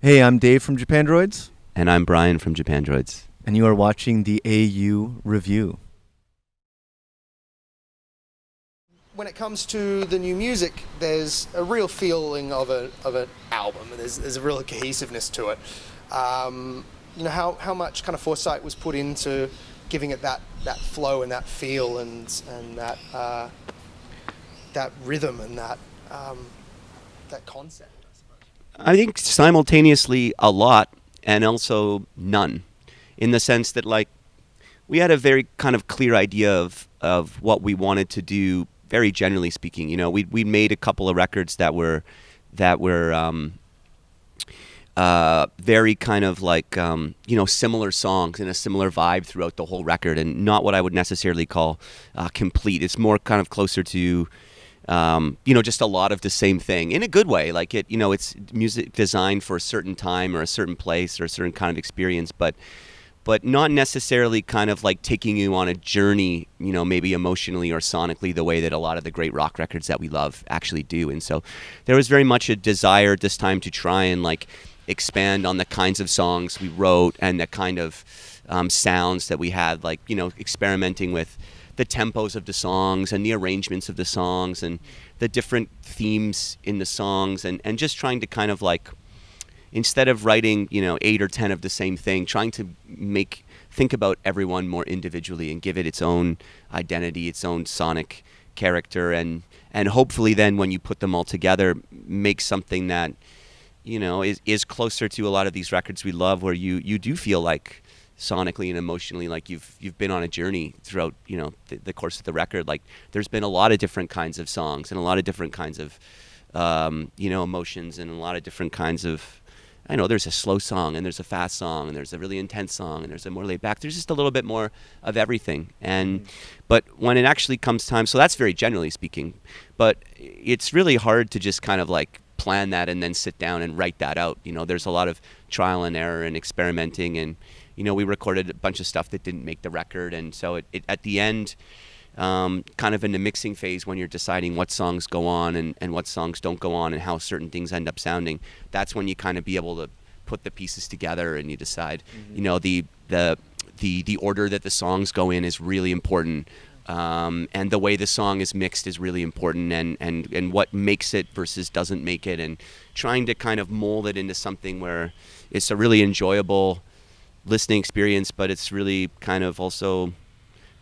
Hey, I'm Dave from Japandroids, And I'm Brian from Japandroids. and you are watching the AU Review. When it comes to the new music, there's a real feeling of an album. There's a real cohesiveness to it. How much kind of foresight was put into giving it that flow and that feel and that rhythm and that concept, I suppose. I think simultaneously a lot and also none, in the sense that we had a very kind of clear idea of what we wanted to do. Very generally speaking, we made a couple of records that were very kind of similar songs and a similar vibe throughout the whole record, and not what I would necessarily call complete. It's more kind of closer to just a lot of the same thing in a good way. It's music designed for a certain time or a certain place or a certain kind of experience, but not necessarily kind of like taking you on a journey, maybe emotionally or sonically, the way that a lot of the great rock records that we love actually do. And so there was very much a desire at this time to try and expand on the kinds of songs we wrote and the kind of sounds that we had, experimenting with the tempos of the songs and the arrangements of the songs and the different themes in the songs, and just trying to kind of instead of writing 8 or 10 of the same thing, trying to think about everyone more individually and give it its own identity, its own sonic character, and hopefully then when you put them all together, make something that is closer to a lot of these records we love, where you do feel like sonically and emotionally like you've been on a journey throughout the course of the record. Like there's been a lot of different kinds of songs and a lot of different kinds of emotions and a lot of different kinds of, there's a slow song and there's a fast song and there's a really intense song and there's a more laid back. There's just a little bit more of everything. And but when it actually comes time, so that's very generally speaking, but it's really hard to just kind of plan that and then sit down and write that out. There's a lot of trial and error and experimenting, and we recorded a bunch of stuff that didn't make the record, and so it at the end, kind of in the mixing phase, when you're deciding what songs go on and what songs don't go on and how certain things end up sounding, that's when you kind of be able to put the pieces together and you decide, the order that the songs go in is really important, and the way the song is mixed is really important, and what makes it versus doesn't make it, and trying to kind of mold it into something where it's a really enjoyable listening experience, but it's really kind of also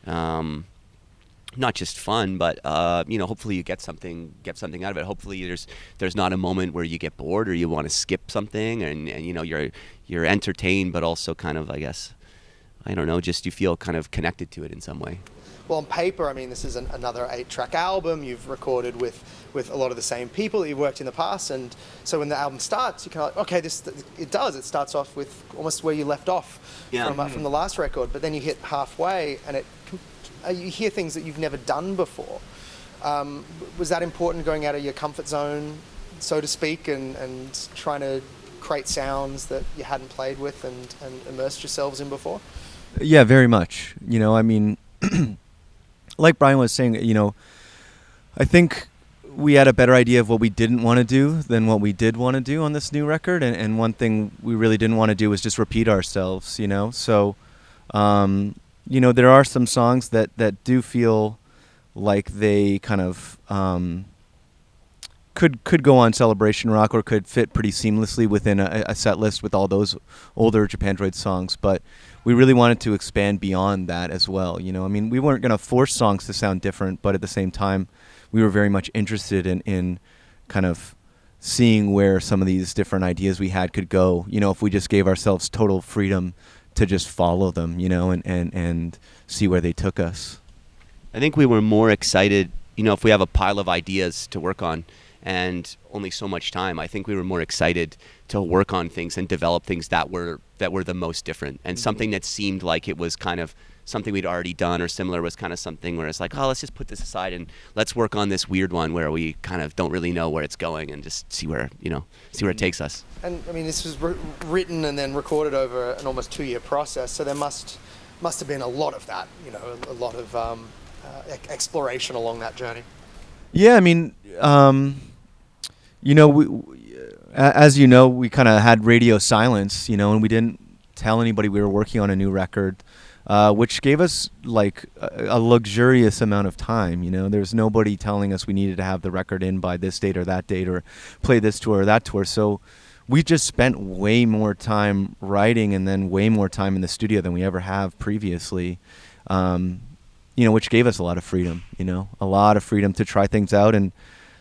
not just fun, but hopefully you get something out of it. Hopefully there's not a moment where you get bored or you want to skip something, and you're entertained, but also kind of, I guess, I don't know, just you feel kind of connected to it in some way. Well, on paper, I mean, this is another 8-track album. You've recorded with a lot of the same people that you've worked in the past, and so when the album starts, you kind of okay, it starts off with almost where you left off from the last record, but then you hit halfway and you hear things that you've never done before. Was that important, going out of your comfort zone, so to speak, and trying to create sounds that you hadn't played with and immersed yourselves in before? Yeah, very much. I mean, like Brian was saying, I think we had a better idea of what we didn't want to do than what we did want to do on this new record, and one thing we really didn't want to do was just repeat ourselves, so there are some songs that do feel like they kind of could go on Celebration Rock or could fit pretty seamlessly within a set list with all those older Japandroid songs, but we really wanted to expand beyond that as well. I mean, we weren't going to force songs to sound different, but at the same time, we were very much interested in kind of seeing where some of these different ideas we had could go, if we just gave ourselves total freedom to just follow them, and see where they took us. I think we were more excited, if we have a pile of ideas to work on and only so much time, I think we were more excited to work on things and develop things that were the most different, and something that seemed like it was kind of something we'd already done or similar was kind of something where it's like, oh, let's just put this aside and let's work on this weird one where we kind of don't really know where it's going and just see where it takes us. And I mean, this was written and then recorded over an almost 2-year process, so there must have been a lot of that, a lot of exploration along that journey. Yeah, I mean, as you know, we kind of had radio silence, and we didn't tell anybody we were working on a new record, which gave us like a luxurious amount of time. There was nobody telling us we needed to have the record in by this date or that date or play this tour or that tour. So we just spent way more time writing and then way more time in the studio than we ever have previously. Which gave us a lot of freedom, a lot of freedom to try things out. And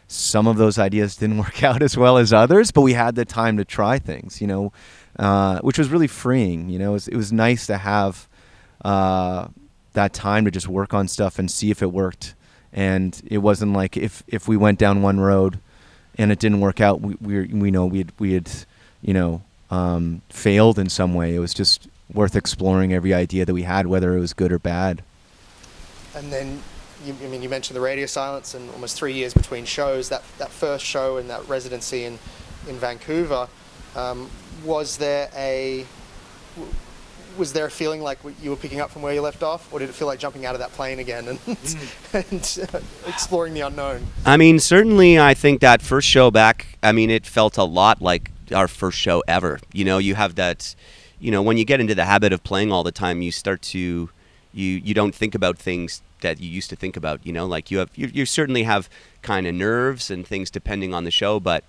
some of those ideas didn't work out as well as others, but we had the time to try things, which was really freeing. It was nice to have that time to just work on stuff and see if it worked. And it wasn't like if we went down one road and it didn't work out, we had failed in some way. It was just worth exploring every idea that we had, whether it was good or bad. And then, you mentioned the radio silence and almost 3 years between shows. That first show and that residency in Vancouver, was there a feeling like you were picking up from where you left off, or did it feel like jumping out of that plane again and exploring the unknown? I mean, certainly, I think that first show back, it felt a lot like our first show ever. You have that, when you get into the habit of playing all the time, you start to, you don't think about things that you used to think about. Like you certainly have kind of nerves and things depending on the show, but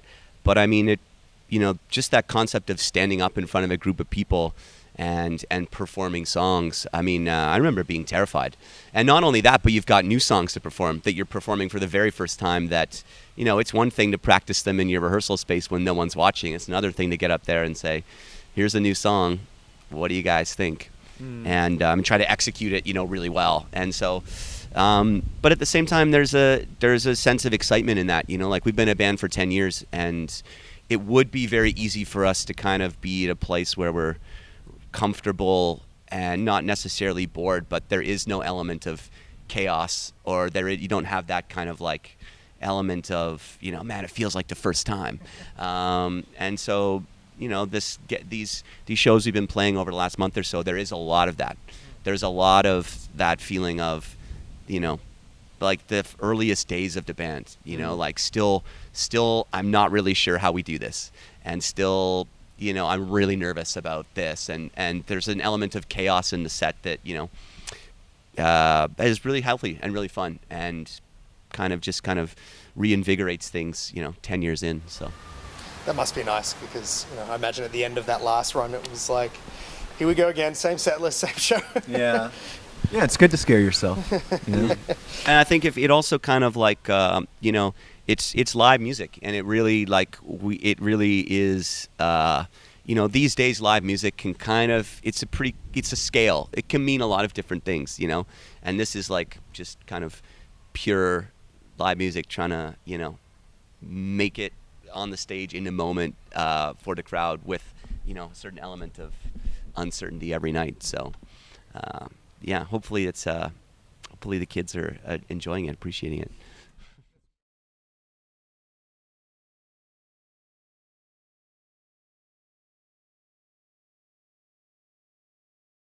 just that concept of standing up in front of a group of people and performing songs. I remember being terrified. And not only that, but you've got new songs to perform that you're performing for the very first time. That, it's one thing to practice them in your rehearsal space when no one's watching. It's another thing to get up there and say, here's a new song. What do you guys think? And try to execute it, really well. And so, but at the same time, there's a sense of excitement in that. Like we've been a band for 10 years, and it would be very easy for us to kind of be at a place where we're comfortable and not necessarily bored, but there is no element of chaos, or you don't have that kind of like element of, man, it feels like the first time. And so, these shows we've been playing over the last month or so, there is a lot of that. There's a lot of that feeling of, like the earliest days of the band, like still I'm not really sure how we do this, and still, I'm really nervous about this, and there's an element of chaos in the set that, is really healthy and really fun, and kind of reinvigorates things, 10 years in. So That must be nice, because I imagine at the end of that last run it was like, here we go again, same set list, same show. Yeah, it's good to scare yourself. And I think if it also kind of like it's live music, and it really it really is these days live music can kind of, it's a scale. It can mean a lot of different things, and this is like just kind of pure live music, trying to make it on the stage in the moment for the crowd with a certain element of uncertainty every night. So hopefully the kids are enjoying it, appreciating it.